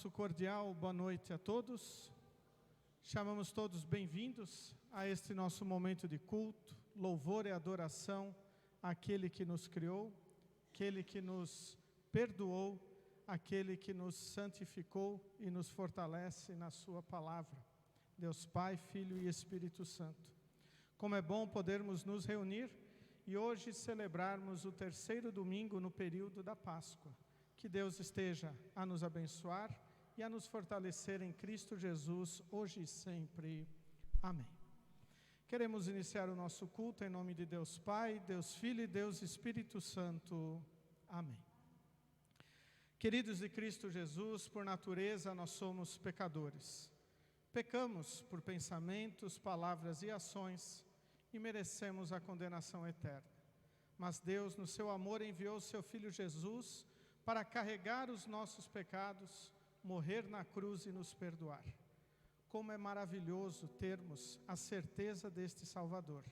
Nosso cordial boa noite a todos. Chamamos todos bem-vindos a este nosso momento de culto, louvor e adoração àquele que nos criou, aquele que nos perdoou, aquele que nos santificou e nos fortalece na sua palavra. Deus Pai, Filho e Espírito Santo. Como é bom podermos nos reunir e hoje celebrarmos o terceiro domingo no período da Páscoa. Que Deus esteja a nos abençoar e a nos fortalecer em Cristo Jesus, hoje e sempre. Amém. Queremos iniciar o nosso culto em nome de Deus Pai, Deus Filho e Deus Espírito Santo. Amém. Queridos de Cristo Jesus, por natureza nós somos pecadores. Pecamos por pensamentos, palavras e ações e merecemos a condenação eterna. Mas Deus, no seu amor, enviou o seu Filho Jesus para carregar os nossos pecados, morrer na cruz e nos perdoar. Como é maravilhoso termos a certeza deste Salvador.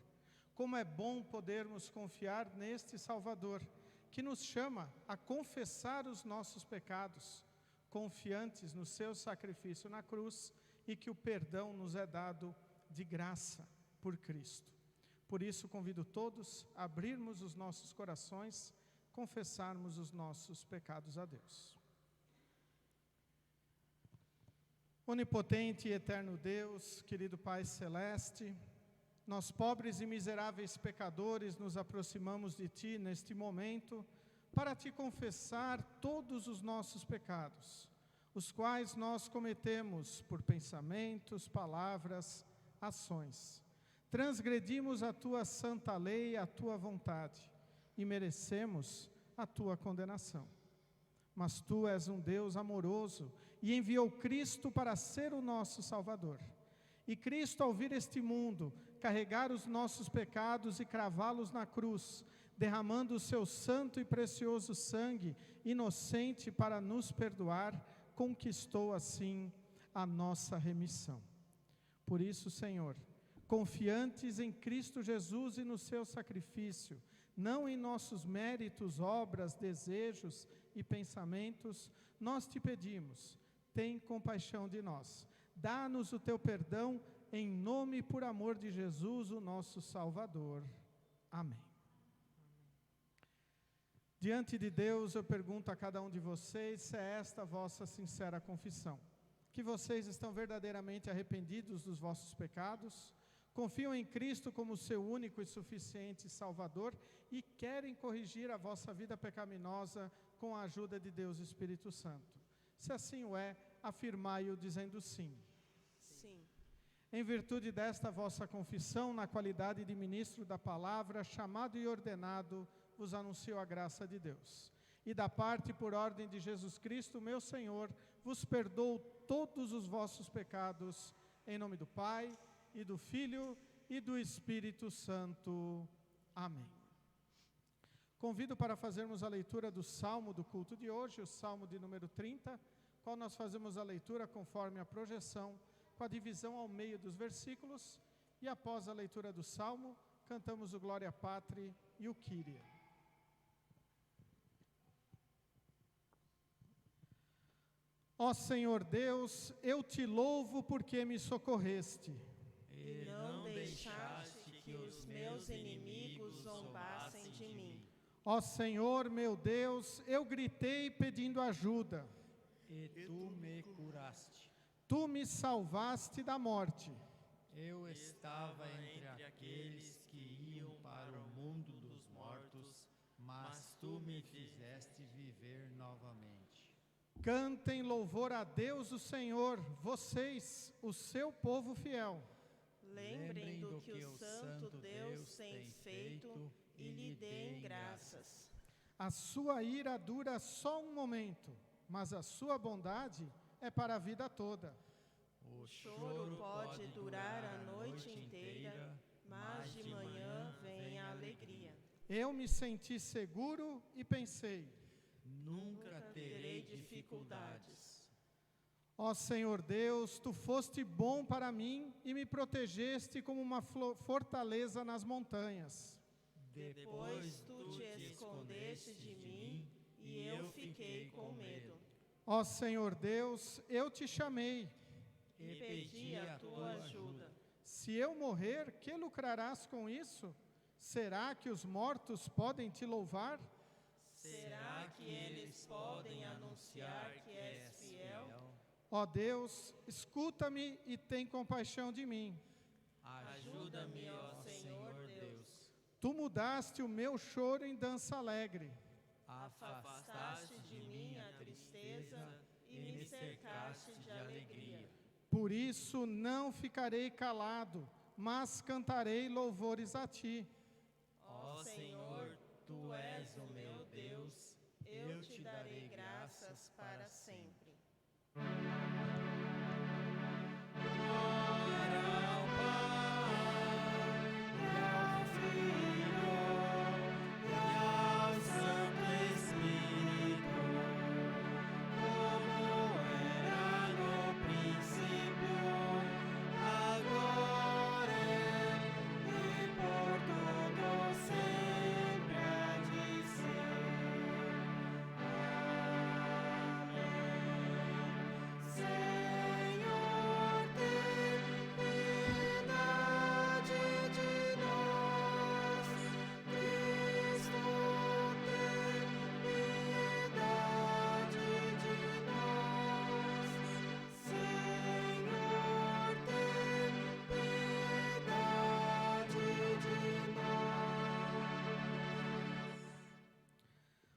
Como é bom podermos confiar neste Salvador, que nos chama a confessar os nossos pecados, confiantes no seu sacrifício na cruz e que o perdão nos é dado de graça por Cristo. Por isso convido todos a abrirmos os nossos corações, confessarmos os nossos pecados a Deus. Onipotente e eterno Deus, querido Pai Celeste, nós pobres e miseráveis pecadores nos aproximamos de Ti neste momento para Te confessar todos os nossos pecados, os quais nós cometemos por pensamentos, palavras, ações. Transgredimos a Tua santa lei, a Tua vontade, e merecemos a Tua condenação. Mas Tu és um Deus amoroso e enviou Cristo para ser o nosso Salvador. E Cristo, ao vir este mundo, carregar os nossos pecados e cravá-los na cruz, derramando o seu santo e precioso sangue, inocente para nos perdoar, conquistou assim a nossa remissão. Por isso, Senhor, confiantes em Cristo Jesus e no seu sacrifício, não em nossos méritos, obras, desejos e pensamentos, nós te pedimos, tem compaixão de nós. Dá-nos o teu perdão, em nome e por amor de Jesus, o nosso Salvador. Amém. Diante de Deus, eu pergunto a cada um de vocês se é esta a vossa sincera confissão, que vocês estão verdadeiramente arrependidos dos vossos pecados, confiam em Cristo como seu único e suficiente Salvador e querem corrigir a vossa vida pecaminosa com a ajuda de Deus Espírito Santo. Se assim o é, afirmai-o dizendo sim. Sim. Em virtude desta vossa confissão, na qualidade de ministro da palavra, chamado e ordenado, vos anuncio a graça de Deus. E da parte por ordem de Jesus Cristo, meu Senhor, vos perdoo todos os vossos pecados, em nome do Pai, e do Filho e do Espírito Santo. Amém. Convido para fazermos a leitura do Salmo do culto de hoje, o Salmo de número 30, qual nós fazemos a leitura conforme a projeção, com a divisão ao meio dos versículos, e após a leitura do Salmo, cantamos o Glória Patri e o Kyrie. Ó Senhor Deus, eu te louvo porque me socorreste. E não deixaste que os meus inimigos zombassem de mim. Ó Senhor, meu Deus, eu gritei pedindo ajuda. E tu me curaste. Tu me salvaste da morte. Eu estava entre aqueles que iam para o mundo dos mortos, mas tu me fizeste viver novamente. Cantem louvor a Deus o Senhor, vocês, o seu povo fiel. Lembrem do que o Santo Deus tem feito e lhe deem graças. A sua ira dura só um momento, mas a sua bondade é para a vida toda. O choro pode durar a noite inteira, mas de manhã vem a alegria. Eu me senti seguro e pensei: nunca terei dificuldades. Ó Senhor Deus, Tu foste bom para mim e me protegeste como uma fortaleza nas montanhas. Depois Tu te escondeste de mim e eu fiquei com medo. Ó Senhor Deus, eu te chamei. e pedi a tua ajuda. Se eu morrer, que lucrarás com isso? Será que os mortos podem te louvar? Será que eles podem anunciar que és fiel? Ó Deus, escuta-me e tem compaixão de mim. Ajuda-me, ó Senhor Deus. Tu mudaste o meu choro em dança alegre. Afastaste de mim a tristeza e me cercaste de alegria. Por isso não ficarei calado, mas cantarei louvores a ti. Ó Senhor, tu és o meu Deus, eu te darei graças para sempre.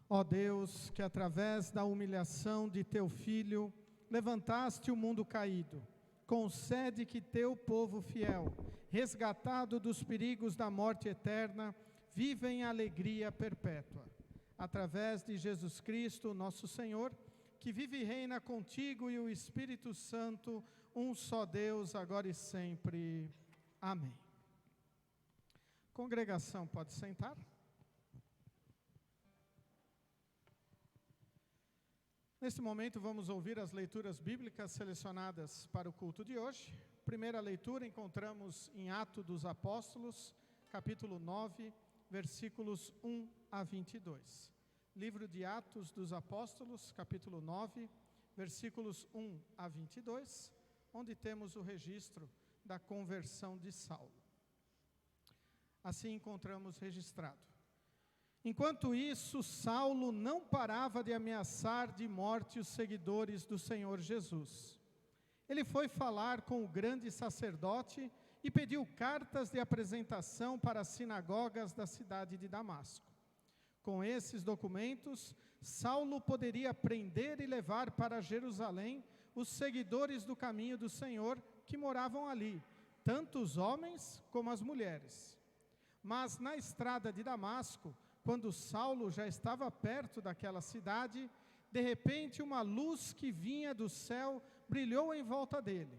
Ó Deus, que através da humilhação de teu Filho, levantaste o mundo caído, concede que teu povo fiel, resgatado dos perigos da morte eterna, viva em alegria perpétua. Através de Jesus Cristo, nosso Senhor, que vive e reina contigo e o Espírito Santo, um só Deus, agora e sempre. Amém. Congregação, pode sentar. Neste momento vamos ouvir as leituras bíblicas selecionadas para o culto de hoje. Primeira leitura encontramos em Atos dos Apóstolos, capítulo 9, versículos 1 a 22. Livro de Atos dos Apóstolos, capítulo 9, versículos 1 a 22, onde temos o registro da conversão de Saulo. Assim encontramos registrado: enquanto isso, Saulo não parava de ameaçar de morte os seguidores do Senhor Jesus. Ele foi falar com o grande sacerdote e pediu cartas de apresentação para as sinagogas da cidade de Damasco. Com esses documentos, Saulo poderia prender e levar para Jerusalém os seguidores do caminho do Senhor que moravam ali, tanto os homens como as mulheres. Mas na estrada de Damasco, quando Saulo já estava perto daquela cidade, de repente uma luz que vinha do céu brilhou em volta dele.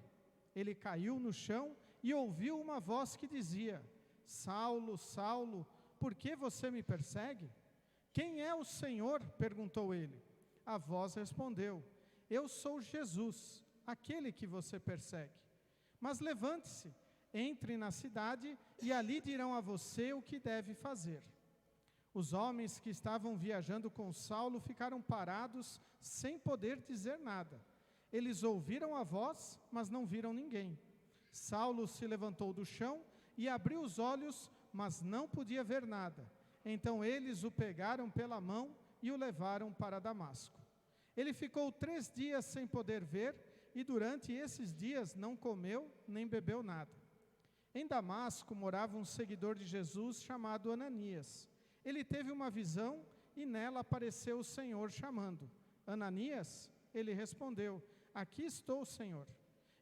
Ele caiu no chão e ouviu uma voz que dizia: Saulo, Saulo, por que você me persegue? Quem é o Senhor? Perguntou ele. A voz respondeu: eu sou Jesus, aquele que você persegue. Mas levante-se, entre na cidade e ali dirão a você o que deve fazer. Os homens que estavam viajando com Saulo ficaram parados, sem poder dizer nada. Eles ouviram a voz, mas não viram ninguém. Saulo se levantou do chão e abriu os olhos, mas não podia ver nada. Então eles o pegaram pela mão e o levaram para Damasco. Ele ficou 3 dias sem poder ver, e durante esses dias não comeu nem bebeu nada. Em Damasco morava um seguidor de Jesus chamado Ananias. Ele teve uma visão e nela apareceu o Senhor chamando: Ananias? Ele respondeu: aqui estou, Senhor.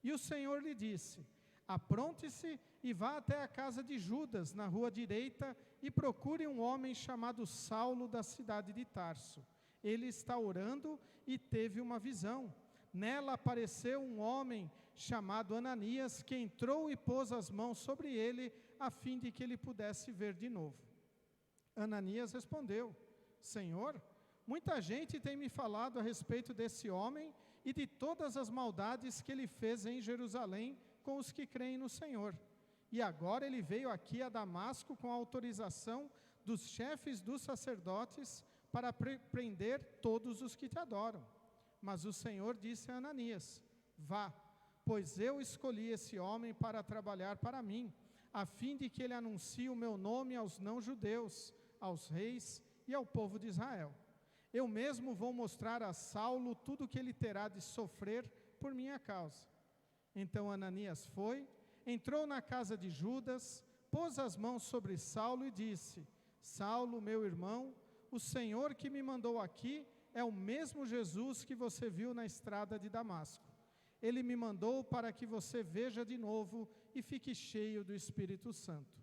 E o Senhor lhe disse: apronte-se e vá até a casa de Judas, na rua direita, e procure um homem chamado Saulo, da cidade de Tarso. Ele está orando e teve uma visão. Nela apareceu um homem chamado Ananias, que entrou e pôs as mãos sobre ele, a fim de que ele pudesse ver de novo. Ananias respondeu: Senhor, muita gente tem me falado a respeito desse homem e de todas as maldades que ele fez em Jerusalém com os que creem no Senhor. E agora ele veio aqui a Damasco com a autorização dos chefes dos sacerdotes para prender todos os que te adoram. Mas o Senhor disse a Ananias: vá, pois eu escolhi esse homem para trabalhar para mim, a fim de que ele anuncie o meu nome aos não-judeus, aos reis e ao povo de Israel. Eu mesmo vou mostrar a Saulo tudo o que ele terá de sofrer por minha causa. Então Ananias foi, entrou na casa de Judas, pôs as mãos sobre Saulo e disse: Saulo, meu irmão, o Senhor que me mandou aqui é o mesmo Jesus que você viu na estrada de Damasco. Ele me mandou para que você veja de novo e fique cheio do Espírito Santo.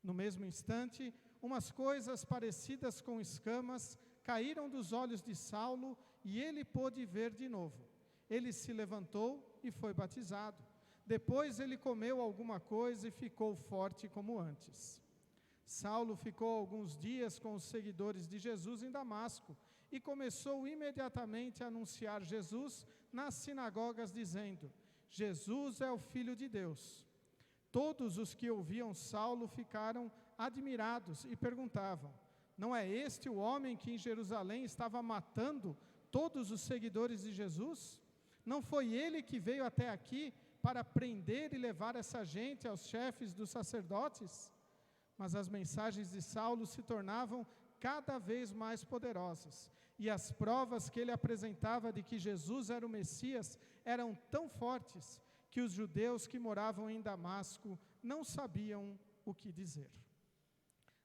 No mesmo instante, umas coisas parecidas com escamas caíram dos olhos de Saulo e ele pôde ver de novo. Ele se levantou e foi batizado. Depois ele comeu alguma coisa e ficou forte como antes. Saulo ficou alguns dias com os seguidores de Jesus em Damasco e começou imediatamente a anunciar Jesus nas sinagogas, dizendo: Jesus é o Filho de Deus. Todos os que ouviam Saulo ficaram admirados e perguntavam: não é este o homem que em Jerusalém estava matando todos os seguidores de Jesus? Não foi ele que veio até aqui para prender e levar essa gente aos chefes dos sacerdotes? Mas as mensagens de Saulo se tornavam cada vez mais poderosas, e as provas que ele apresentava de que Jesus era o Messias eram tão fortes que os judeus que moravam em Damasco não sabiam o que dizer.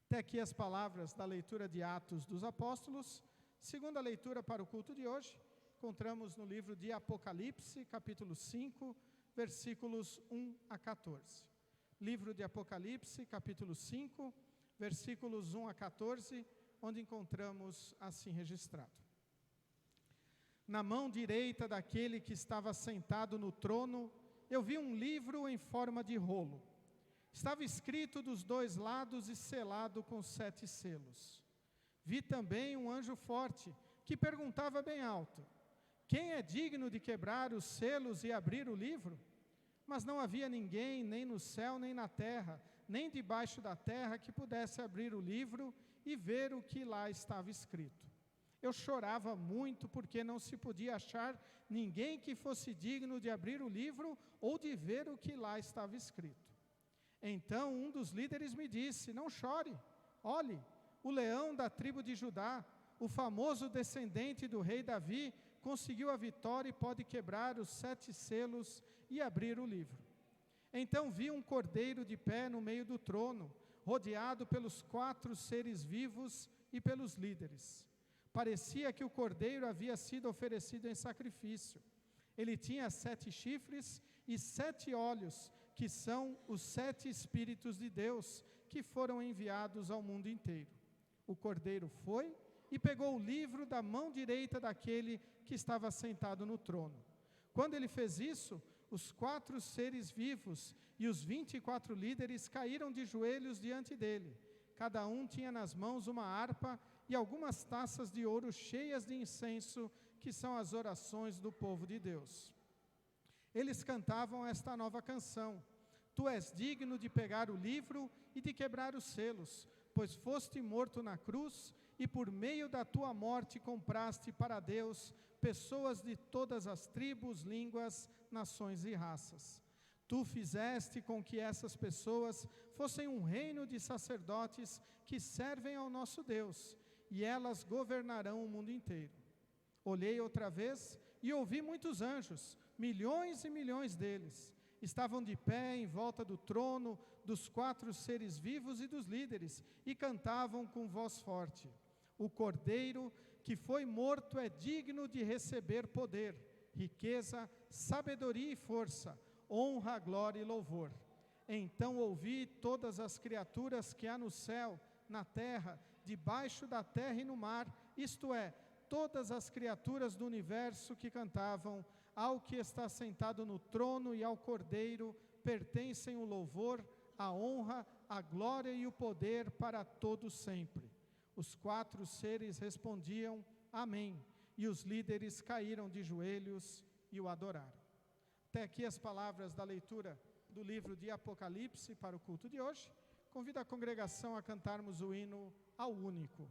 Até aqui as palavras da leitura de Atos dos Apóstolos. Segunda leitura para o culto de hoje, encontramos no livro de Apocalipse, capítulo 5, versículos 1 a 14. Livro de Apocalipse, capítulo 5, versículos 1 a 14, onde encontramos assim registrado: na mão direita daquele que estava sentado no trono, eu vi um livro em forma de rolo. Estava escrito dos dois lados e selado com 7 selos. Vi também um anjo forte, que perguntava bem alto: quem é digno de quebrar os selos e abrir o livro? Mas não havia ninguém, nem no céu, nem na terra, nem debaixo da terra, que pudesse abrir o livro e ver o que lá estava escrito. Eu chorava muito, porque não se podia achar ninguém que fosse digno de abrir o livro ou de ver o que lá estava escrito. Então um dos líderes me disse: não chore, olhe, o leão da tribo de Judá, o famoso descendente do rei Davi, conseguiu a vitória e pode quebrar os 7 selos e abrir o livro. Então vi um cordeiro de pé no meio do trono, rodeado pelos 4 seres vivos e pelos líderes. Parecia que o cordeiro havia sido oferecido em sacrifício. Ele tinha 7 chifres e 7 olhos, que são os 7 Espíritos de Deus, que foram enviados ao mundo inteiro. O cordeiro foi e pegou o livro da mão direita daquele que estava sentado no trono. Quando ele fez isso, os 4 seres vivos e os 24 líderes caíram de joelhos diante dele. Cada um tinha nas mãos uma harpa e algumas taças de ouro cheias de incenso, que são as orações do povo de Deus. Eles cantavam esta nova canção: Tu és digno de pegar o livro e de quebrar os selos, pois foste morto na cruz e por meio da tua morte compraste para Deus pessoas de todas as tribos, línguas, nações e raças. Tu fizeste com que essas pessoas fossem um reino de sacerdotes que servem ao nosso Deus, e elas governarão o mundo inteiro. Olhei outra vez e ouvi muitos anjos, milhões e milhões deles. Estavam de pé em volta do trono, dos 4 seres vivos e dos líderes, e cantavam com voz forte: o cordeiro que foi morto é digno de receber poder, riqueza, sabedoria e força, honra, glória e louvor. Então ouvi todas as criaturas que há no céu, na terra, debaixo da terra e no mar, isto é, todas as criaturas do universo, que cantavam: ao que está sentado no trono e ao cordeiro pertencem o louvor, a honra, a glória e o poder para todo sempre. Os 4 seres respondiam: amém, e os líderes caíram de joelhos e o adoraram. Até aqui as palavras da leitura do livro de Apocalipse para o culto de hoje. Convido a congregação a cantarmos o hino ao único.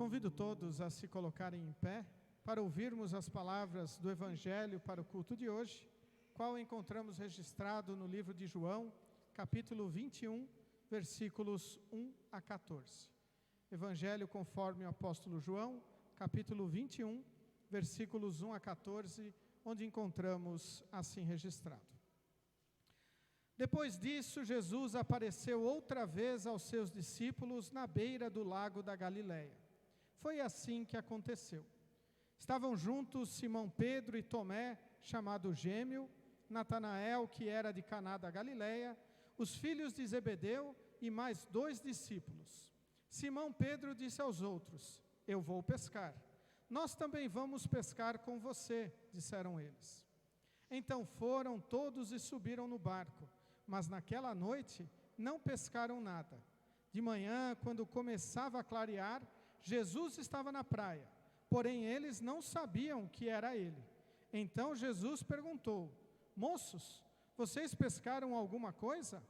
Convido todos a se colocarem em pé para ouvirmos as palavras do Evangelho para o culto de hoje, qual encontramos registrado no livro de João, capítulo 21, versículos 1 a 14. Evangelho conforme o apóstolo João, capítulo 21, versículos 1 a 14, onde encontramos assim registrado. Depois disso, Jesus apareceu outra vez aos seus discípulos na beira do lago da Galileia. Foi assim que aconteceu. Estavam juntos Simão Pedro e Tomé, chamado Gêmeo, Natanael, que era de Caná da Galileia, os filhos de Zebedeu e mais 2 discípulos. Simão Pedro disse aos outros: eu vou pescar. Nós também vamos pescar com você, disseram eles. Então foram todos e subiram no barco, mas naquela noite não pescaram nada. De manhã, quando começava a clarear, Jesus estava na praia, porém eles não sabiam que era ele. Então Jesus perguntou: moços, vocês pescaram alguma coisa?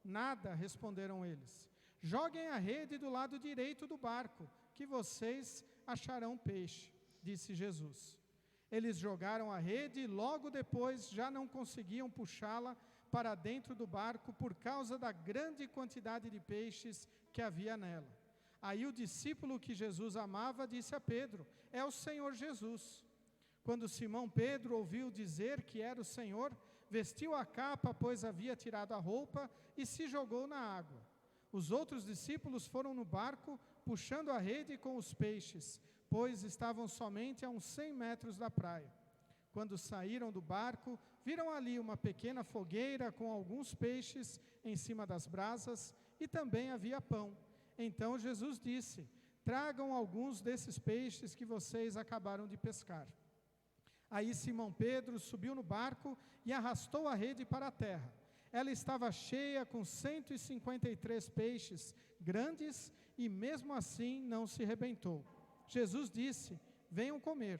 Nada, responderam eles. Joguem a rede do lado direito do barco, que vocês acharão peixe, disse Jesus. Eles jogaram a rede e logo depois já não conseguiam puxá-la para dentro do barco por causa da grande quantidade de peixes que havia nela. Aí o discípulo que Jesus amava disse a Pedro: é o Senhor Jesus. Quando Simão Pedro ouviu dizer que era o Senhor, vestiu a capa, pois havia tirado a roupa, e se jogou na água. Os outros discípulos foram no barco, puxando a rede com os peixes, pois estavam somente a uns 100 metros da praia. Quando saíram do barco, viram ali uma pequena fogueira com alguns peixes em cima das brasas, e também havia pão. Então Jesus disse: tragam alguns desses peixes que vocês acabaram de pescar. Aí Simão Pedro subiu no barco e arrastou a rede para a terra. Ela estava cheia com 153 peixes grandes e mesmo assim não se rebentou. Jesus disse: venham comer.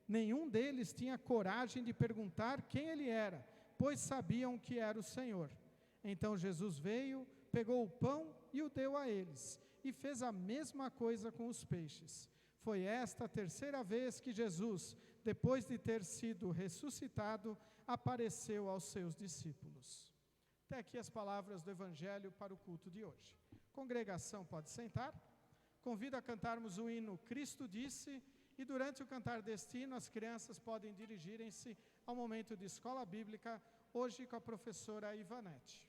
Nenhum deles tinha coragem de perguntar quem ele era, pois sabiam que era o Senhor. Então Jesus veio, pegou o pão e o deu a eles, e fez a mesma coisa com os peixes. Foi esta a terceira vez que Jesus, depois de ter sido ressuscitado, apareceu aos seus discípulos. Até aqui as palavras do Evangelho para o culto de hoje. Congregação pode sentar. Convido a cantarmos o hino Cristo Disse, e durante o cantar deste hino as crianças podem dirigirem-se ao momento de escola bíblica, hoje com a professora Ivanete.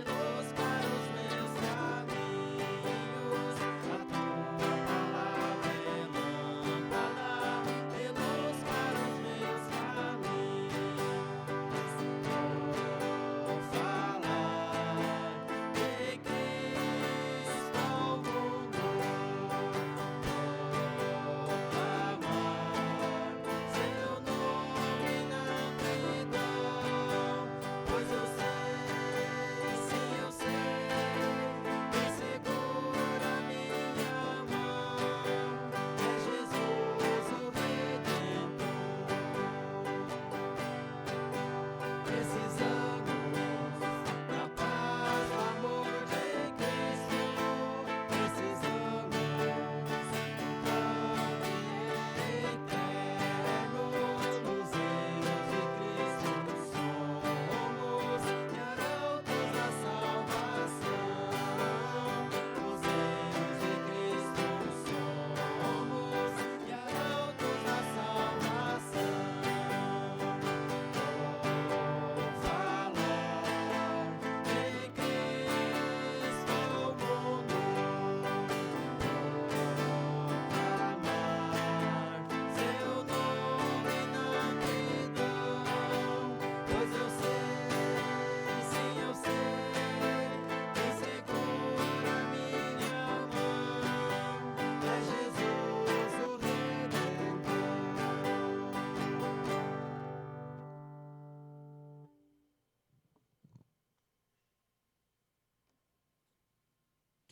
Luz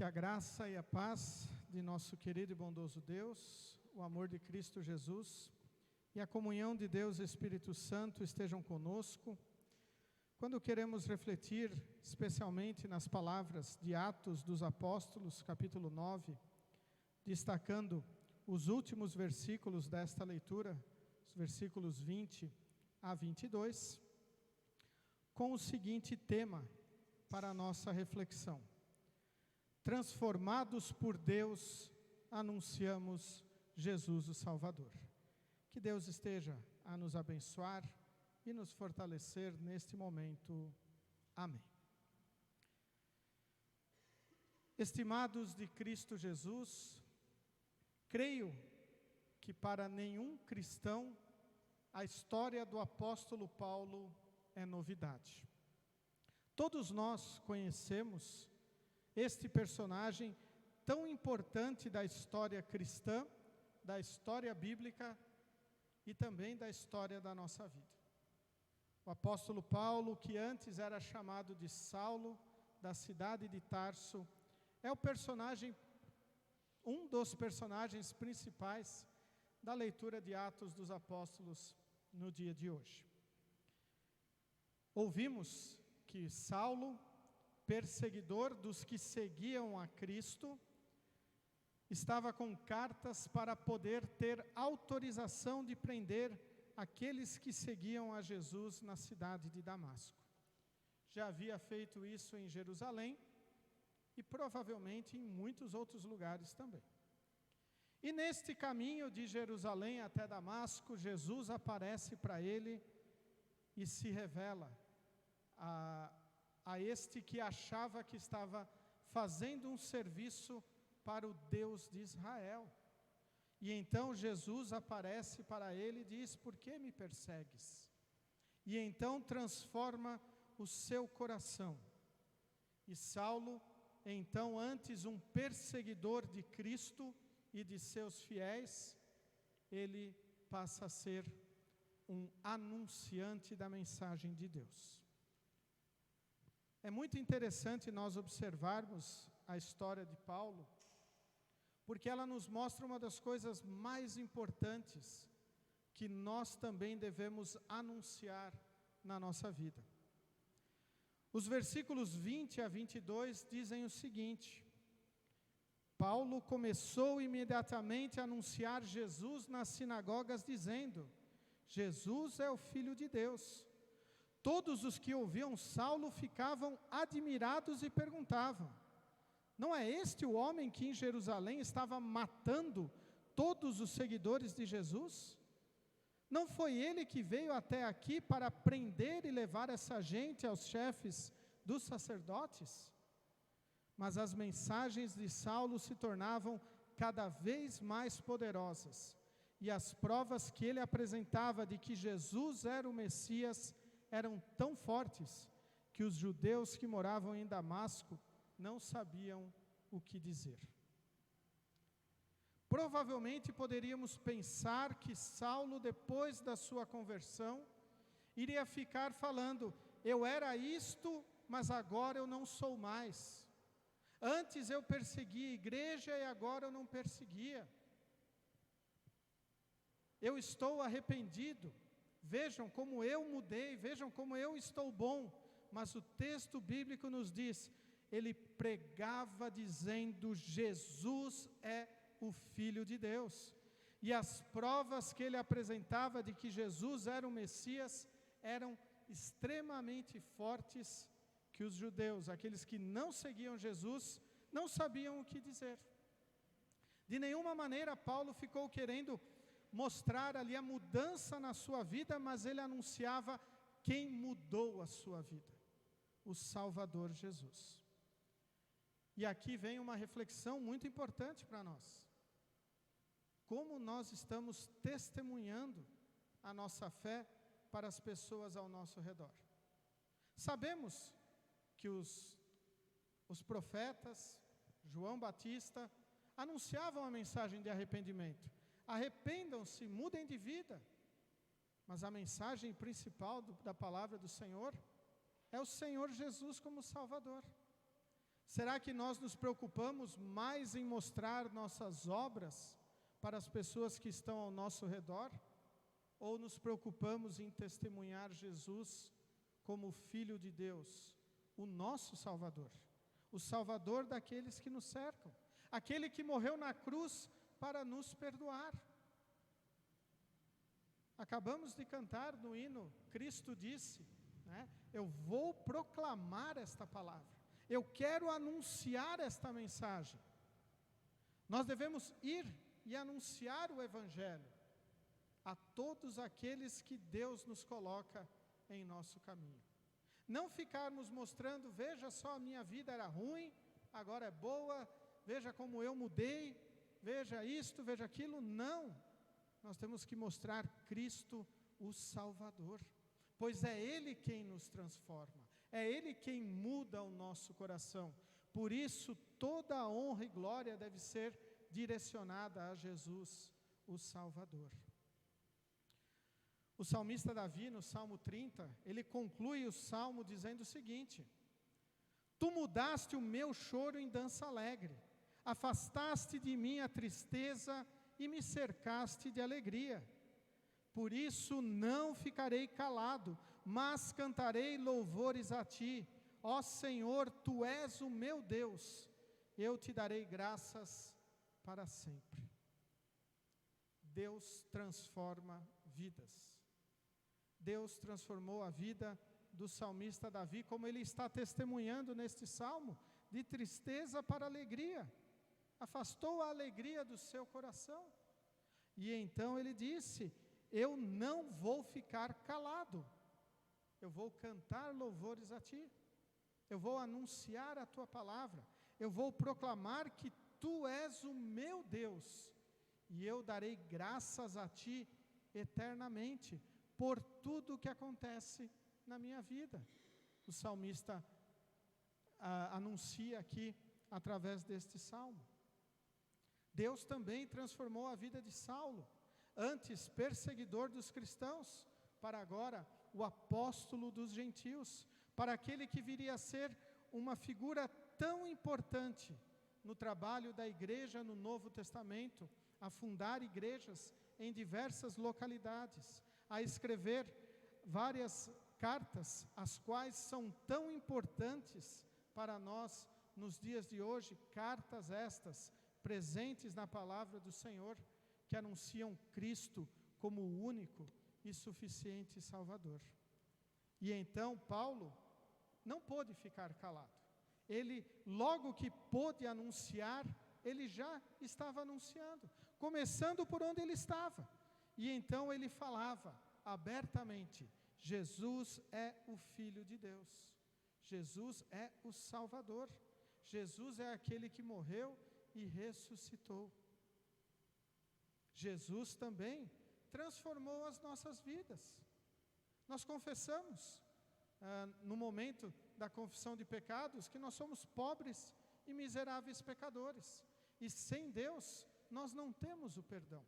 Que a graça e a paz de nosso querido e bondoso Deus, o amor de Cristo Jesus e a comunhão de Deus Espírito Santo estejam conosco, quando queremos refletir especialmente nas palavras de Atos dos Apóstolos, capítulo 9, destacando os últimos versículos desta leitura, os versículos 20 a 22, com o seguinte tema para a nossa reflexão: transformados por Deus, anunciamos Jesus o Salvador. Que Deus esteja a nos abençoar e nos fortalecer neste momento. Amém. Estimados de Cristo Jesus, creio que para nenhum cristão a história do apóstolo Paulo é novidade. Todos nós conhecemos este personagem tão importante da história cristã, da história bíblica e também da história da nossa vida. O apóstolo Paulo, que antes era chamado de Saulo, da cidade de Tarso, é um dos personagens principais da leitura de Atos dos Apóstolos no dia de hoje. Ouvimos que Saulo, perseguidor dos que seguiam a Cristo, estava com cartas para poder ter autorização de prender aqueles que seguiam a Jesus na cidade de Damasco. Já havia feito isso em Jerusalém e provavelmente em muitos outros lugares também. E neste caminho de Jerusalém até Damasco, Jesus aparece para ele e se revela a este que achava que estava fazendo um serviço para o Deus de Israel. E então Jesus aparece para ele e diz: por que me persegues? E então transforma o seu coração. E Saulo, então antes um perseguidor de Cristo e de seus fiéis, ele passa a ser um anunciante da mensagem de Deus. É muito interessante nós observarmos a história de Paulo, porque ela nos mostra uma das coisas mais importantes que nós também devemos anunciar na nossa vida. Os versículos 20 a 22 dizem o seguinte: Paulo começou imediatamente a anunciar Jesus nas sinagogas, dizendo: Jesus é o Filho de Deus. Todos os que ouviam Saulo ficavam admirados e perguntavam: não é este o homem que em Jerusalém estava matando todos os seguidores de Jesus? Não foi ele que veio até aqui para prender e levar essa gente aos chefes dos sacerdotes? Mas as mensagens de Saulo se tornavam cada vez mais poderosas, e as provas que ele apresentava de que Jesus era o Messias eram tão fortes que os judeus que moravam em Damasco não sabiam o que dizer. Provavelmente poderíamos pensar que Saulo, depois da sua conversão, iria ficar falando: eu era isto, mas agora eu não sou mais. Antes eu perseguia a igreja e agora eu não perseguia. Eu estou arrependido. Vejam como eu mudei, vejam como eu estou bom. Mas o texto bíblico nos diz: ele pregava dizendo: Jesus é o Filho de Deus. E as provas que ele apresentava de que Jesus era o Messias eram extremamente fortes, que os judeus, aqueles que não seguiam Jesus, não sabiam o que dizer. De nenhuma maneira Paulo ficou querendo mostrar ali a mudança na sua vida, mas ele anunciava quem mudou a sua vida: o Salvador Jesus. E aqui vem uma reflexão muito importante para nós. Como nós estamos testemunhando a nossa fé para as pessoas ao nosso redor? Sabemos que os profetas, João Batista, anunciavam a mensagem de arrependimento. Arrependam-se, mudem de vida. Mas a mensagem principal da palavra do Senhor é o Senhor Jesus como Salvador. Será que nós nos preocupamos mais em mostrar nossas obras para as pessoas que estão ao nosso redor? Ou nos preocupamos em testemunhar Jesus como o Filho de Deus, o nosso Salvador, o Salvador daqueles que nos cercam, aquele que morreu na cruz para nos perdoar? Acabamos de cantar no hino, Cristo disse, né? Eu vou proclamar esta palavra, eu quero anunciar esta mensagem. Nós devemos ir e anunciar o Evangelho a todos aqueles que Deus nos coloca em nosso caminho. Não ficarmos mostrando, veja só, a minha vida era ruim, agora é boa, veja como eu mudei, veja isto, veja aquilo. Não, nós temos que mostrar Cristo, o Salvador, pois é Ele quem nos transforma, é Ele quem muda o nosso coração. Por isso, toda a honra e glória deve ser direcionada a Jesus, o Salvador. O salmista Davi, no Salmo 30, ele conclui o Salmo dizendo o seguinte: Tu mudaste o meu choro em dança alegre, afastaste de mim a tristeza e me cercaste de alegria. Por isso não ficarei calado, mas cantarei louvores a Ti. Ó Senhor, Tu és o meu Deus, eu Te darei graças para sempre. Deus transforma vidas. Deus transformou a vida do salmista Davi, como ele está testemunhando neste salmo, de tristeza para alegria. Afastou a alegria do seu coração. E então ele disse: eu não vou ficar calado, eu vou cantar louvores a Ti, eu vou anunciar a Tua palavra, eu vou proclamar que Tu és o meu Deus, e eu darei graças a Ti eternamente, por tudo que acontece na minha vida. O salmista anuncia aqui, através deste salmo. Deus também transformou a vida de Saulo, antes perseguidor dos cristãos, para agora o apóstolo dos gentios, para aquele que viria a ser uma figura tão importante no trabalho da igreja no Novo Testamento, a fundar igrejas em diversas localidades, a escrever várias cartas, as quais são tão importantes para nós nos dias de hoje, cartas estas presentes na palavra do Senhor, que anunciam Cristo como o único e suficiente Salvador. E então Paulo não pôde ficar calado. Ele, logo que pôde anunciar, ele já estava anunciando, começando por onde ele estava. E então ele falava abertamente: Jesus é o Filho de Deus, Jesus é o Salvador, Jesus é aquele que morreu e ressuscitou. Jesus também transformou as nossas vidas. Nós confessamos, no momento da confissão de pecados, que nós somos pobres e miseráveis pecadores, e sem Deus nós não temos o perdão.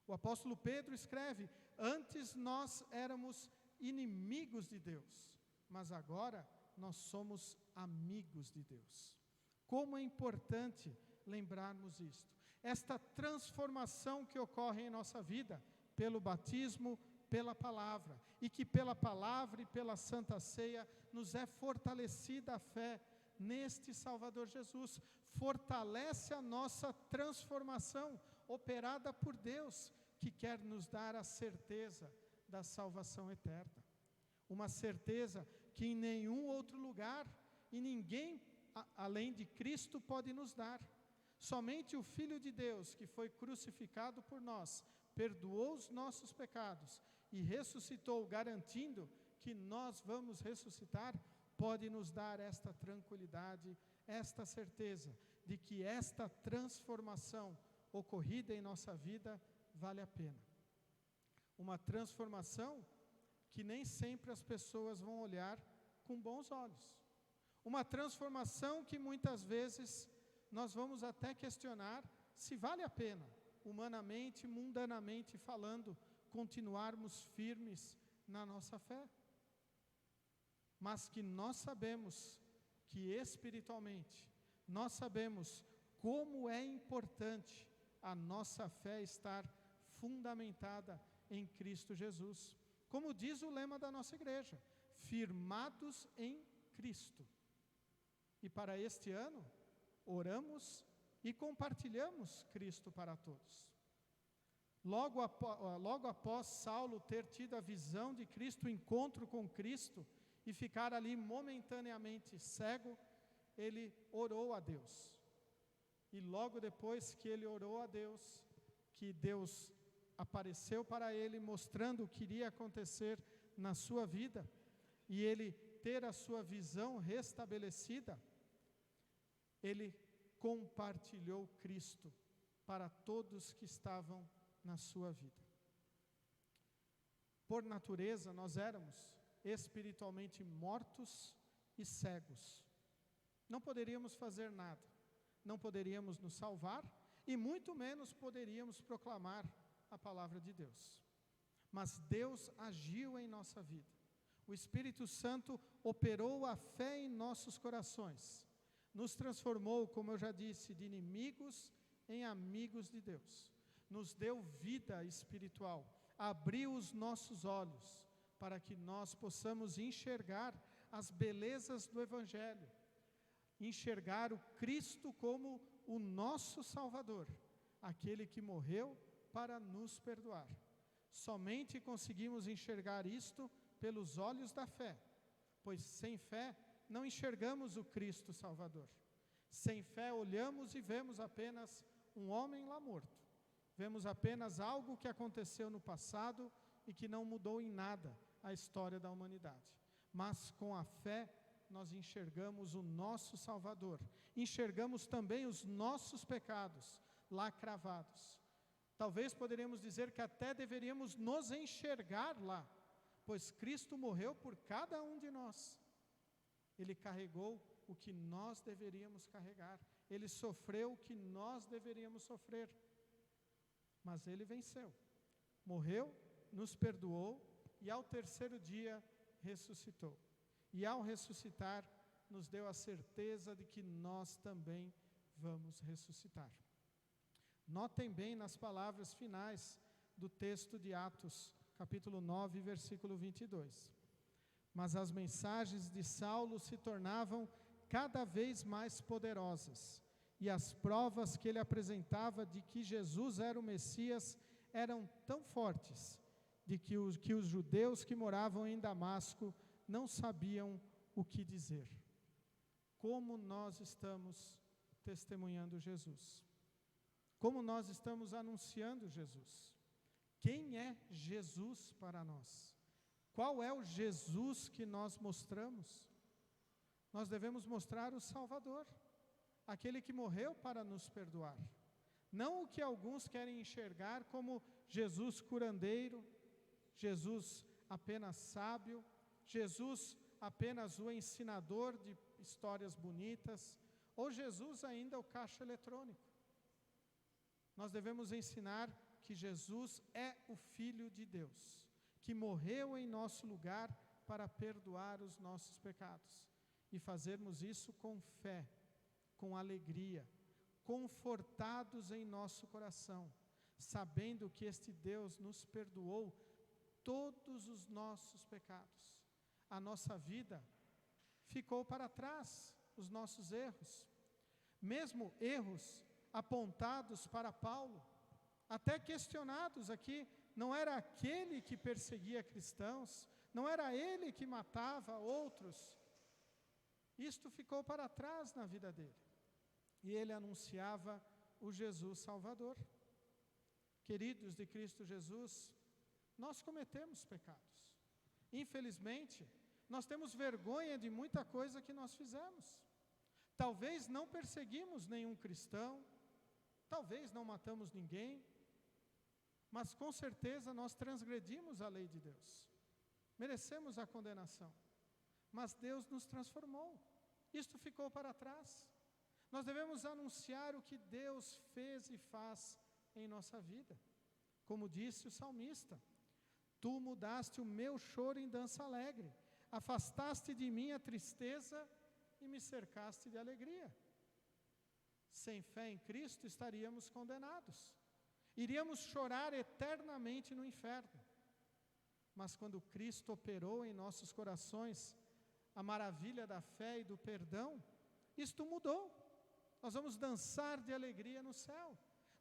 O apóstolo Pedro escreve: antes nós éramos inimigos de Deus, mas agora nós somos amigos de Deus. Como é importante lembrarmos isto. Esta transformação que ocorre em nossa vida, pelo batismo, pela palavra, e que pela palavra e pela Santa Ceia nos é fortalecida a fé neste Salvador Jesus, fortalece a nossa transformação, operada por Deus, que quer nos dar a certeza da salvação eterna. Uma certeza que em nenhum outro lugar e ninguém além de Cristo pode nos dar. Somente o Filho de Deus, que foi crucificado por nós, perdoou os nossos pecados e ressuscitou, garantindo que nós vamos ressuscitar, pode nos dar esta tranquilidade, esta certeza de que esta transformação ocorrida em nossa vida vale a pena. Uma transformação que nem sempre as pessoas vão olhar com bons olhos. Uma transformação que muitas vezes nós vamos até questionar se vale a pena, humanamente, mundanamente falando, continuarmos firmes na nossa fé. Mas que nós sabemos que espiritualmente nós sabemos como é importante a nossa fé estar fundamentada em Cristo Jesus. Como diz o lema da nossa igreja, firmados em Cristo. E para este ano, oramos e compartilhamos Cristo para todos. Logo após Saulo ter tido a visão de Cristo, o encontro com Cristo, e ficar ali momentaneamente cego, ele orou a Deus. E logo depois que ele orou a Deus, que Deus apareceu para ele, mostrando o que iria acontecer na sua vida, e ele ter a sua visão restabelecida, ele compartilhou Cristo para todos que estavam na sua vida. Por natureza, nós éramos espiritualmente mortos e cegos. Não poderíamos fazer nada, não poderíamos nos salvar e muito menos poderíamos proclamar a palavra de Deus. Mas Deus agiu em nossa vida. O Espírito Santo operou a fé em nossos corações, nos transformou, como eu já disse, de inimigos em amigos de Deus. Nos deu vida espiritual, abriu os nossos olhos para que nós possamos enxergar as belezas do Evangelho, enxergar o Cristo como o nosso Salvador, aquele que morreu para nos perdoar. Somente conseguimos enxergar isto pelos olhos da fé, pois sem fé não enxergamos o Cristo Salvador. Sem fé olhamos e vemos apenas um homem lá morto. Vemos apenas algo que aconteceu no passado e que não mudou em nada a história da humanidade. Mas com a fé nós enxergamos o nosso Salvador. Enxergamos também os nossos pecados lá cravados. Talvez poderíamos dizer que até deveríamos nos enxergar lá, pois Cristo morreu por cada um de nós. Ele carregou o que nós deveríamos carregar. Ele sofreu o que nós deveríamos sofrer. Mas Ele venceu. Morreu, nos perdoou e ao terceiro dia ressuscitou. E ao ressuscitar, nos deu a certeza de que nós também vamos ressuscitar. Notem bem nas palavras finais do texto de Atos, capítulo 9, versículo 22. Mas as mensagens de Saulo se tornavam cada vez mais poderosas, e as provas que ele apresentava de que Jesus era o Messias eram tão fortes, de que os judeus que moravam em Damasco não sabiam o que dizer. Como nós estamos testemunhando Jesus? Como nós estamos anunciando Jesus? Quem é Jesus para nós? Qual é o Jesus que nós mostramos? Nós devemos mostrar o Salvador, aquele que morreu para nos perdoar. Não o que alguns querem enxergar como Jesus curandeiro, Jesus apenas sábio, Jesus apenas o ensinador de histórias bonitas, ou Jesus ainda o caixa eletrônico. Nós devemos ensinar que Jesus é o Filho de Deus, que morreu em nosso lugar para perdoar os nossos pecados. E fazermos isso com fé, com alegria, confortados em nosso coração, sabendo que este Deus nos perdoou todos os nossos pecados. A nossa vida ficou para trás, os nossos erros, mesmo erros apontados para Paulo, até questionados aqui, não era aquele que perseguia cristãos, não era ele que matava outros. Isto ficou para trás na vida dele. E ele anunciava o Jesus Salvador. Queridos de Cristo Jesus, nós cometemos pecados. Infelizmente, nós temos vergonha de muita coisa que nós fizemos. Talvez não perseguimos nenhum cristão, talvez não matamos ninguém, mas com certeza nós transgredimos a lei de Deus. Merecemos a condenação. Mas Deus nos transformou. Isto ficou para trás. Nós devemos anunciar o que Deus fez e faz em nossa vida. Como disse o salmista: Tu mudaste o meu choro em dança alegre, afastaste de mim a tristeza e e me cercaste de alegria. Sem fé em Cristo estaríamos condenados. Iríamos chorar eternamente no inferno. Mas quando Cristo operou em nossos corações a maravilha da fé e do perdão, isto mudou. Nós vamos dançar de alegria no céu.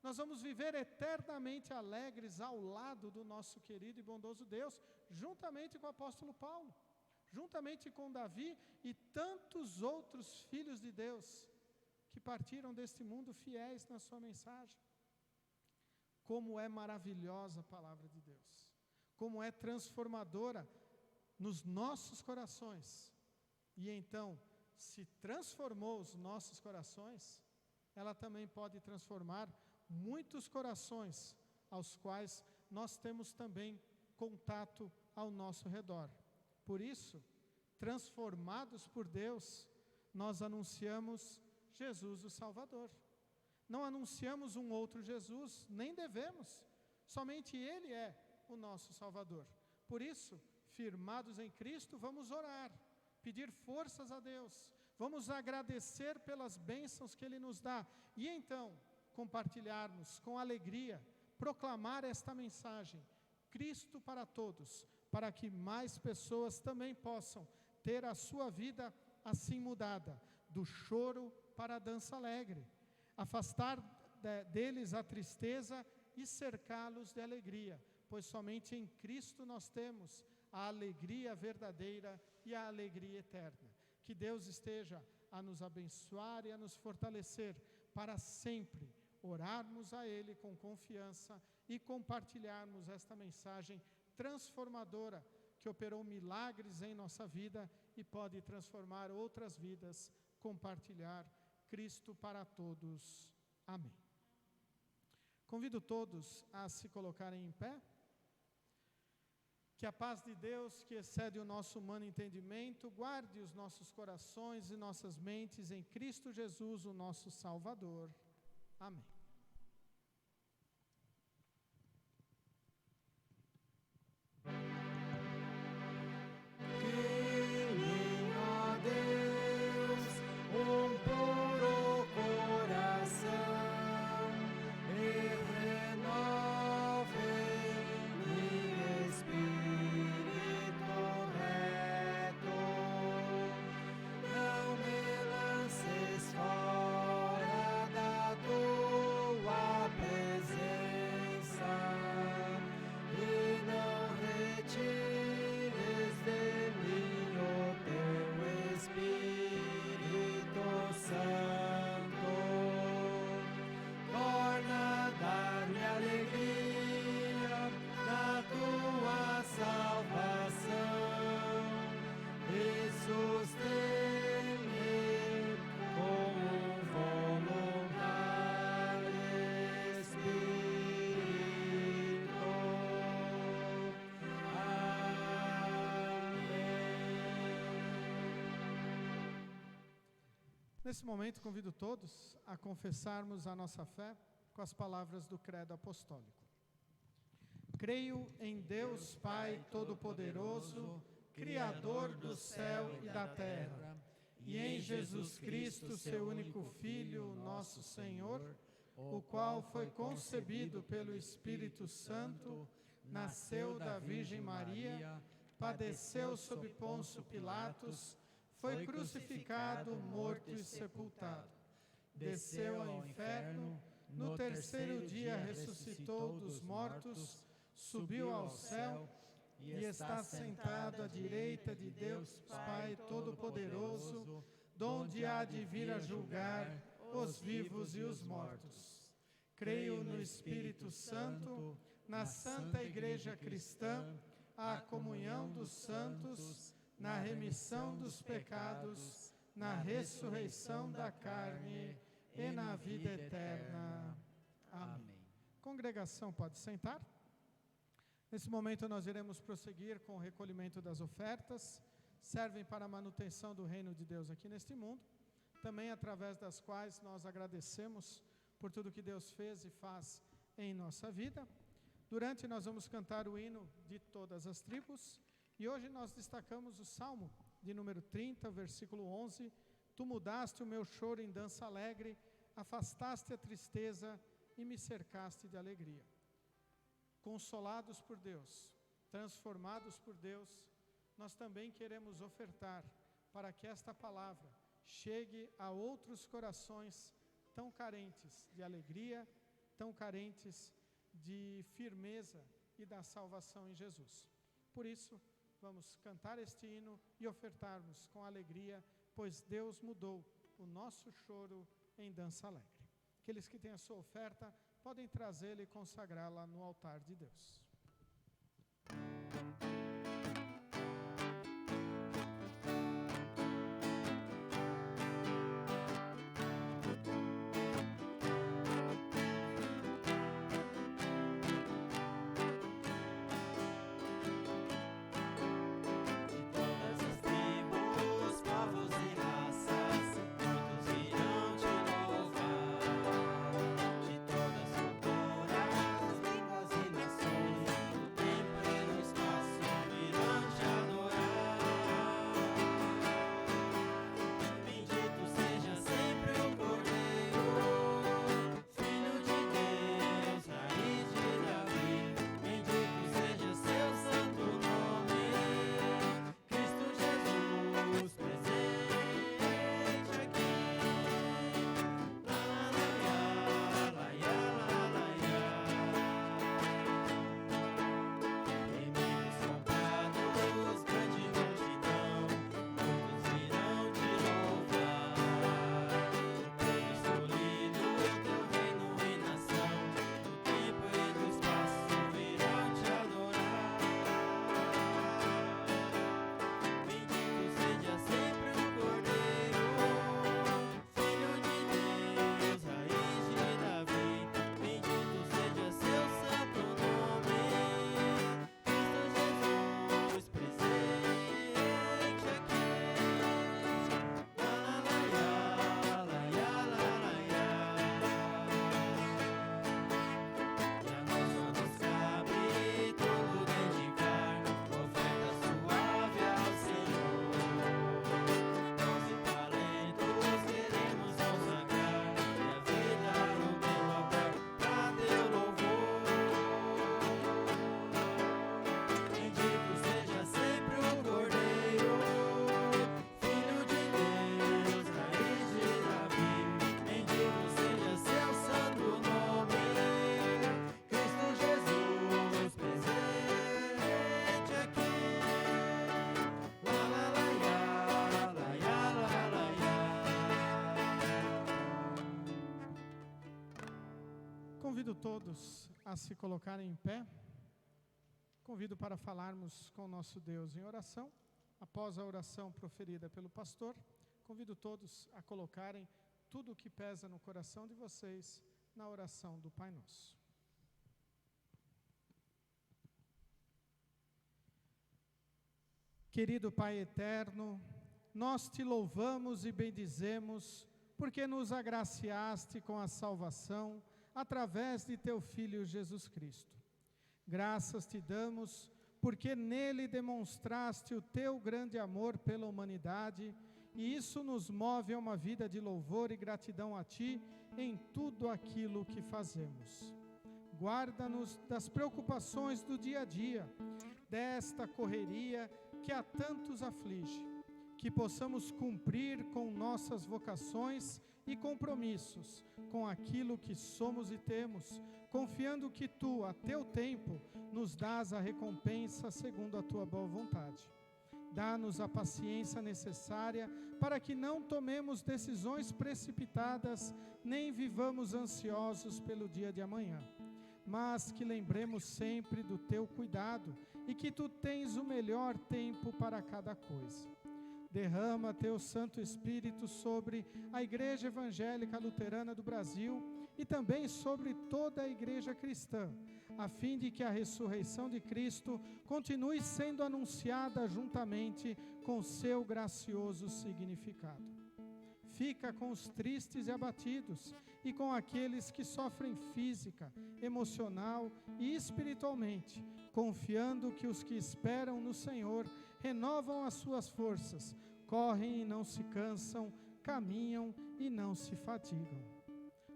Nós vamos viver eternamente alegres ao lado do nosso querido e bondoso Deus, juntamente com o apóstolo Paulo, juntamente com Davi e tantos outros filhos de Deus que partiram deste mundo fiéis na sua mensagem. Como é maravilhosa a palavra de Deus, como é transformadora nos nossos corações. E então, se transformou os nossos corações, ela também pode transformar muitos corações aos quais nós temos também contato ao nosso redor. Por isso, transformados por Deus, nós anunciamos Jesus o Salvador. Não anunciamos um outro Jesus, nem devemos. Somente Ele é o nosso Salvador. Por isso, firmados em Cristo, vamos orar, pedir forças a Deus, vamos agradecer pelas bênçãos que Ele nos dá, e então compartilharmos com alegria, proclamar esta mensagem, Cristo para todos, para que mais pessoas também possam ter a sua vida assim mudada, do choro para a dança alegre, afastar deles a tristeza e cercá-los de alegria, pois somente em Cristo nós temos a alegria verdadeira e a alegria eterna. Que Deus esteja a nos abençoar e a nos fortalecer para sempre orarmos a Ele com confiança e compartilharmos esta mensagem transformadora que operou milagres em nossa vida e pode transformar outras vidas, compartilhar Cristo para todos. Amém. Convido todos a se colocarem em pé. Que a paz de Deus, que excede o nosso humano entendimento, guarde os nossos corações e nossas mentes em Cristo Jesus, o nosso Salvador. Amém. Nesse momento, convido todos a confessarmos a nossa fé com as palavras do Credo Apostólico. Creio em Deus Pai Todo-Poderoso, Criador do céu e da terra, e em Jesus Cristo, seu único Filho, nosso Senhor, o qual foi concebido pelo Espírito Santo, nasceu da Virgem Maria, padeceu sob Pôncio Pilatos, foi crucificado, morto e sepultado. Desceu ao inferno, no terceiro dia ressuscitou dos mortos, subiu ao céu e está sentado à direita de Deus Pai Todo-Poderoso, donde há de vir a julgar os vivos e os mortos. Creio no Espírito Santo, na Santa Igreja Cristã, a comunhão dos santos, na remissão dos pecados, na ressurreição da carne e na vida eterna. Amém. Congregação, pode sentar. Nesse momento nós iremos prosseguir com o recolhimento das ofertas, servem para a manutenção do reino de Deus aqui neste mundo, também através das quais nós agradecemos por tudo que Deus fez e faz em nossa vida. Durante nós vamos cantar o hino de todas as tribos, e hoje nós destacamos o Salmo de número 30, versículo 11, Tu mudaste o meu choro em dança alegre, afastaste a tristeza e me cercaste de alegria. Consolados por Deus, transformados por Deus, nós também queremos ofertar para que esta palavra chegue a outros corações tão carentes de alegria, tão carentes de firmeza e da salvação em Jesus. Por isso, vamos cantar este hino e ofertarmos com alegria, pois Deus mudou o nosso choro em dança alegre. Aqueles que têm a sua oferta podem trazê-la e consagrá-la no altar de Deus. Convido todos a se colocarem em pé. Convido para falarmos com o nosso Deus em oração. Após a oração proferida pelo pastor, convido todos a colocarem tudo o que pesa no coração de vocês na oração do Pai Nosso. Querido Pai eterno, nós te louvamos e bendizemos porque nos agraciaste com a salvação através de teu Filho Jesus Cristo. Graças te damos, porque nele demonstraste o teu grande amor pela humanidade, e isso nos move a uma vida de louvor e gratidão a ti em tudo aquilo que fazemos. Guarda-nos das preocupações do dia a dia, desta correria que a tantos aflige, que possamos cumprir com nossas vocações e compromissos, com aquilo que somos e temos, confiando que tu, a teu tempo, nos dás a recompensa segundo a tua boa vontade. Dá-nos a paciência necessária para que não tomemos decisões precipitadas, nem vivamos ansiosos pelo dia de amanhã, mas que lembremos sempre do teu cuidado e que tu tens o melhor tempo para cada coisa. Derrama teu Santo Espírito sobre a Igreja Evangélica Luterana do Brasil e também sobre toda a Igreja Cristã, a fim de que a ressurreição de Cristo continue sendo anunciada juntamente com seu gracioso significado. Fica com os tristes e abatidos e com aqueles que sofrem física, emocional e espiritualmente, confiando que os que esperam no Senhor renovam as suas forças, correm e não se cansam, caminham e não se fatigam.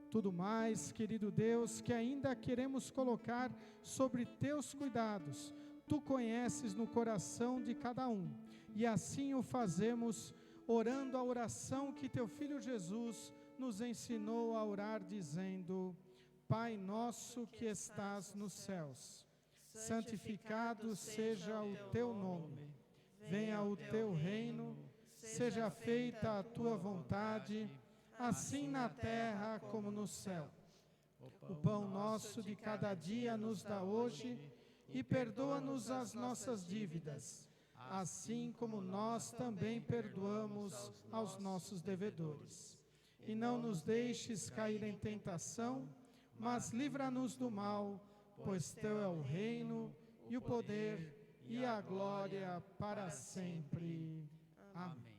Tudo mais, querido Deus, que ainda queremos colocar sobre teus cuidados, tu conheces no coração de cada um, e assim o fazemos, orando a oração que teu Filho Jesus nos ensinou a orar, dizendo: Pai nosso que estás nos céus, santificado seja o teu nome, venha o teu reino, seja feita a tua vontade, assim na terra como no céu. O pão nosso de cada dia nos dá hoje, e perdoa-nos as nossas dívidas, assim como nós também perdoamos aos nossos devedores. E não nos deixes cair em tentação, mas livra-nos do mal, pois teu é o reino, e o poder, e a glória para sempre. Amém.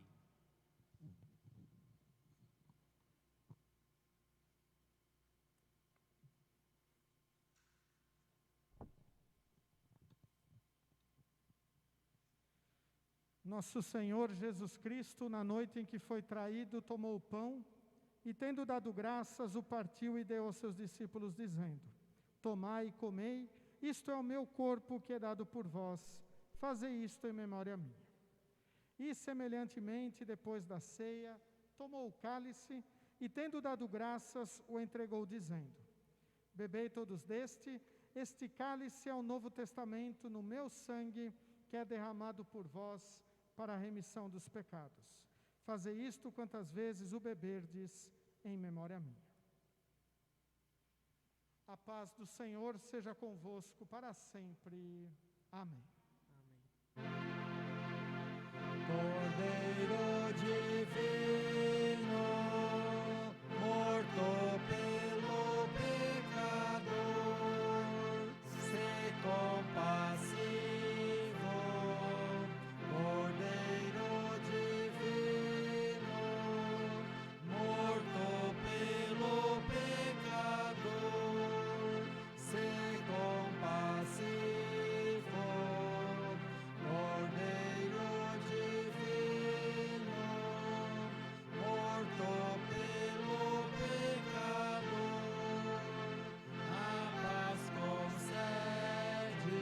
Nosso Senhor Jesus Cristo, na noite em que foi traído, tomou o pão e, tendo dado graças, o partiu e deu aos seus discípulos, dizendo: Tomai e comei, isto é o meu corpo que é dado por vós, fazei isto em memória minha. E, semelhantemente, depois da ceia, tomou o cálice e, tendo dado graças, o entregou, dizendo: Bebei todos este cálice é o Novo Testamento no meu sangue, que é derramado por vós para a remissão dos pecados. Fazei isto quantas vezes o beberdes em memória minha. A paz do Senhor seja convosco para sempre. Amém. Cordeiro divino, morto pelo pecador, se compassivo. Cordeiro divino, morto pelo pecador, se compassivo. Cordeiro divino, morto pelo pecador, a paz concede.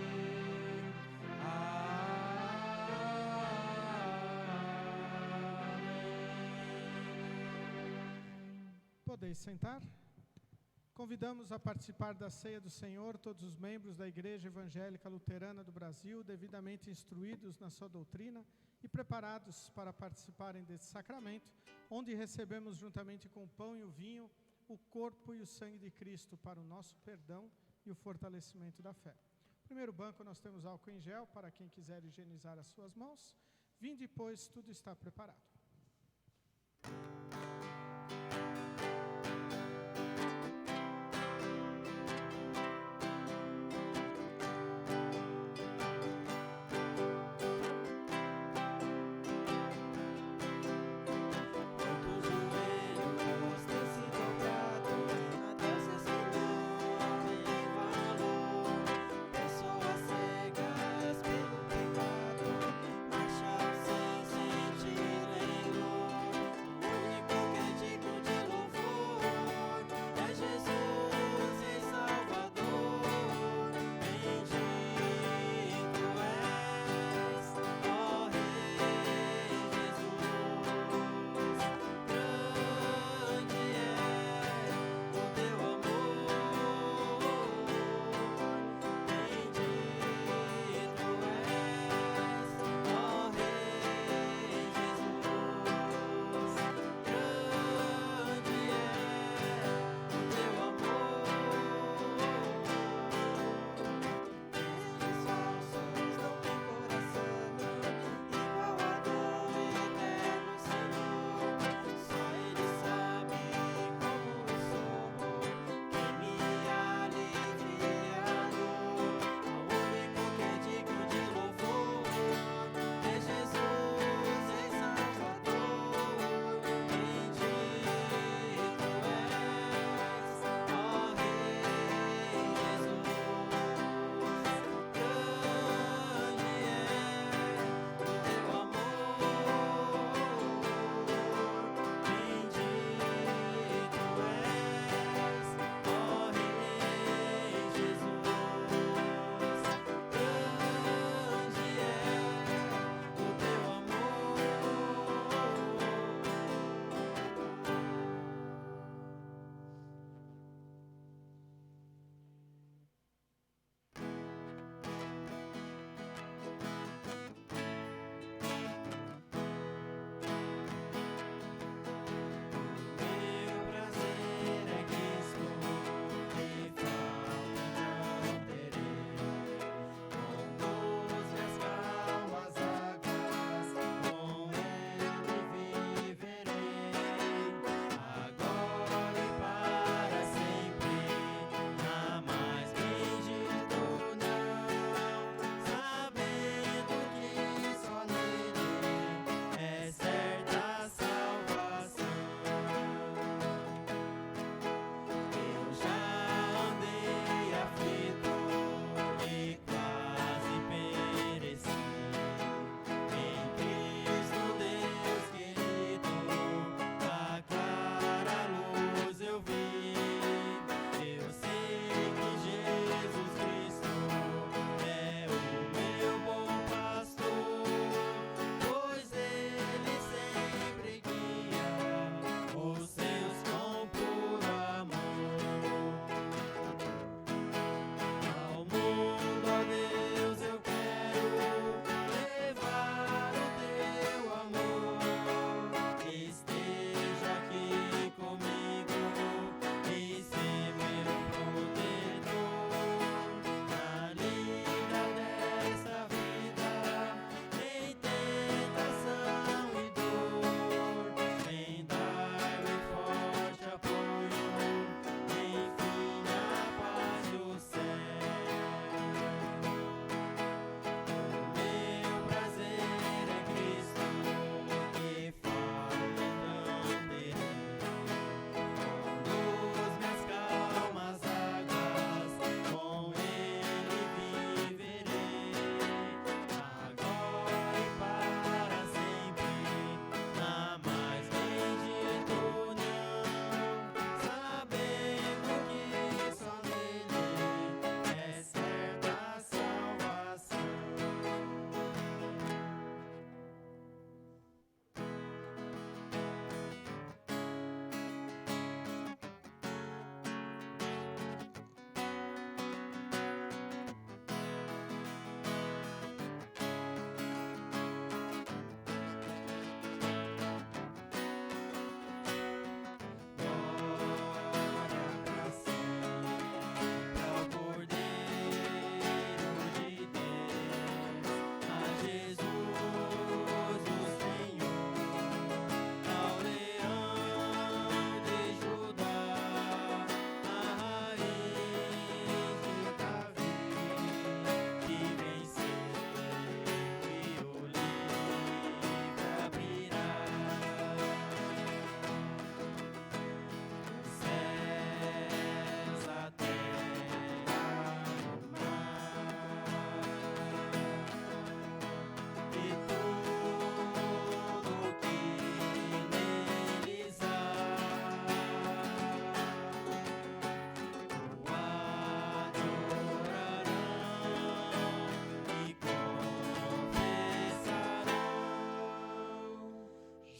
Podeis sentar. Convidamos a participar da ceia do Senhor todos os membros da Igreja Evangélica Luterana do Brasil, devidamente instruídos na sua doutrina e preparados para participarem desse sacramento, onde recebemos juntamente com o pão e o vinho o corpo e o sangue de Cristo para o nosso perdão e o fortalecimento da fé. No primeiro banco nós temos álcool em gel para quem quiser higienizar as suas mãos. Vinde, pois, tudo está preparado. Pessoas cegas pelo pecado, marcham sem sentir em dor.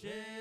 Espírito,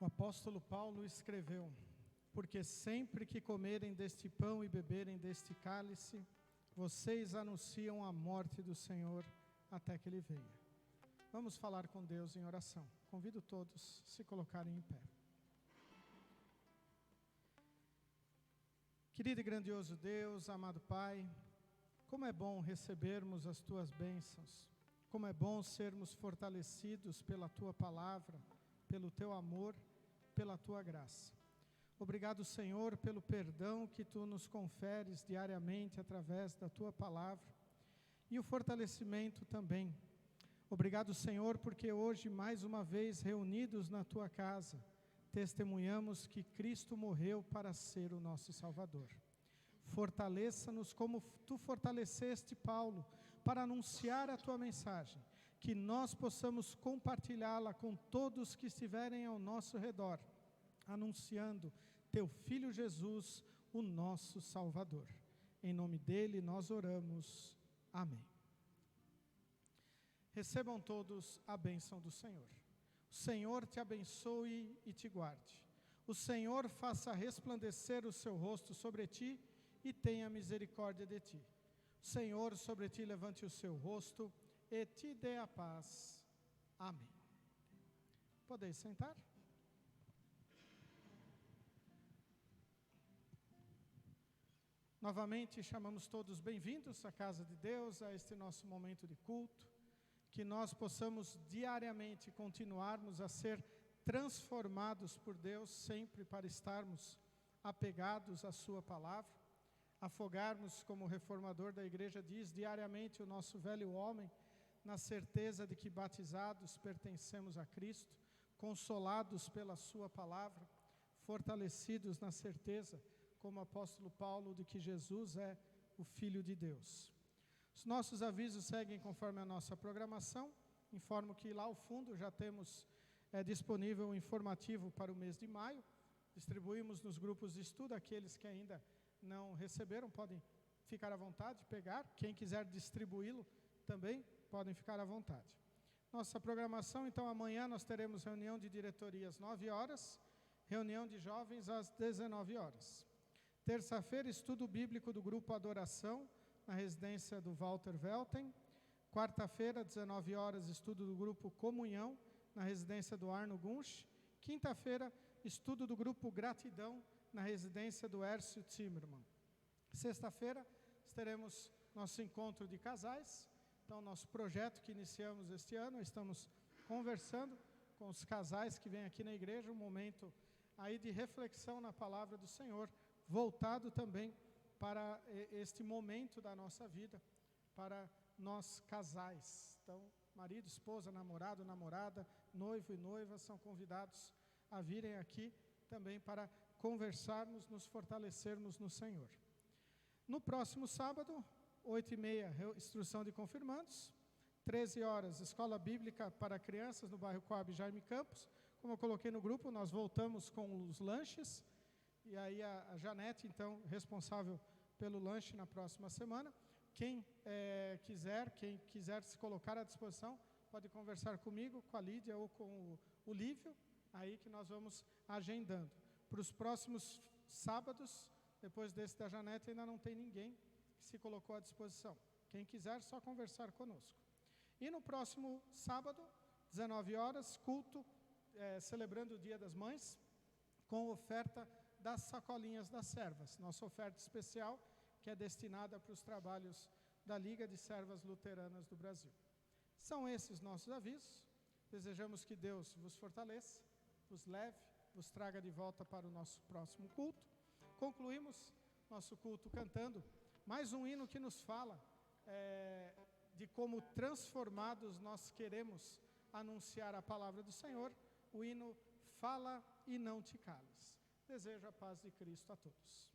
O apóstolo Paulo escreveu: porque sempre que comerem deste pão e beberem deste cálice, vocês anunciam a morte do Senhor até que Ele venha. Vamos falar com Deus em oração. Convido todos a se colocarem em pé. Querido e grandioso Deus, amado Pai, como é bom recebermos as Tuas bênçãos, como é bom sermos fortalecidos pela Tua palavra, pelo Teu amor, pela Tua graça. Obrigado, Senhor, pelo perdão que Tu nos conferes diariamente através da Tua palavra e o fortalecimento também. Obrigado, Senhor, porque hoje, mais uma vez, reunidos na Tua casa, testemunhamos que Cristo morreu para ser o nosso Salvador. Fortaleça-nos como Tu fortaleceste Paulo para anunciar a Tua mensagem, que nós possamos compartilhá-la com todos que estiverem ao nosso redor, anunciando Teu Filho Jesus, o nosso Salvador. Em nome dEle nós oramos. Amém. Recebam todos a bênção do Senhor. O Senhor te abençoe e te guarde. O Senhor faça resplandecer o seu rosto sobre ti e tenha misericórdia de ti. O Senhor sobre ti levante o seu rosto e te dê a paz. Amém. Podeis sentar? Novamente chamamos todos bem-vindos à casa de Deus, a este nosso momento de culto. Que nós possamos diariamente continuarmos a ser transformados por Deus, sempre para estarmos apegados à Sua palavra, afogarmos, como o reformador da igreja diz, diariamente o nosso velho homem, na certeza de que batizados pertencemos a Cristo, consolados pela Sua palavra, fortalecidos na certeza, como o apóstolo Paulo, de que Jesus é o Filho de Deus. Os nossos avisos seguem conforme a nossa programação. Informo que lá ao fundo já temos disponível um informativo para o mês de maio. Distribuímos nos grupos de estudo. Aqueles que ainda não receberam podem ficar à vontade de pegar. Quem quiser distribuí-lo também podem ficar à vontade. Nossa programação, então, amanhã nós teremos reunião de diretoria às 9 horas, reunião de jovens às 19 horas. Terça-feira, estudo bíblico do grupo Adoração, na residência do Walter Velten. Quarta-feira, 19 horas, estudo do grupo Comunhão, na residência do Arno Gunsch. Quinta-feira, estudo do grupo Gratidão, na residência do Hércio Zimmermann. Sexta-feira, teremos nosso encontro de casais. Então, nosso projeto que iniciamos este ano, estamos conversando com os casais que vêm aqui na igreja, um momento aí de reflexão na palavra do Senhor, voltado também para este momento da nossa vida, para nós casais. Então, marido, esposa, namorado, namorada, noivo e noiva são convidados a virem aqui também para conversarmos, nos fortalecermos no Senhor. No próximo sábado, 8h30, instrução de confirmandos. 13 horas, escola bíblica para crianças no bairro Coab Jaime Campos. Como eu coloquei no grupo, nós voltamos com os lanches. E aí a Janete, então, responsável pelo lanche na próxima semana. Quem quiser se colocar à disposição, pode conversar comigo, com a Lídia ou com o Lívio, aí que nós vamos agendando. Para os próximos sábados, depois desse da Janete, ainda não tem ninguém que se colocou à disposição. Quem quiser, só conversar conosco. E no próximo sábado, 19 horas, culto, celebrando o Dia das Mães, com oferta das sacolinhas das servas, nossa oferta especial, que é destinada para os trabalhos da Liga de Servas Luteranas do Brasil. São esses nossos avisos. Desejamos que Deus vos fortaleça, vos leve, vos traga de volta para o nosso próximo culto. Concluímos nosso culto cantando mais um hino que nos fala de como transformados nós queremos anunciar a palavra do Senhor, o hino Fala e Não Te Cales. Desejo a paz de Cristo a todos.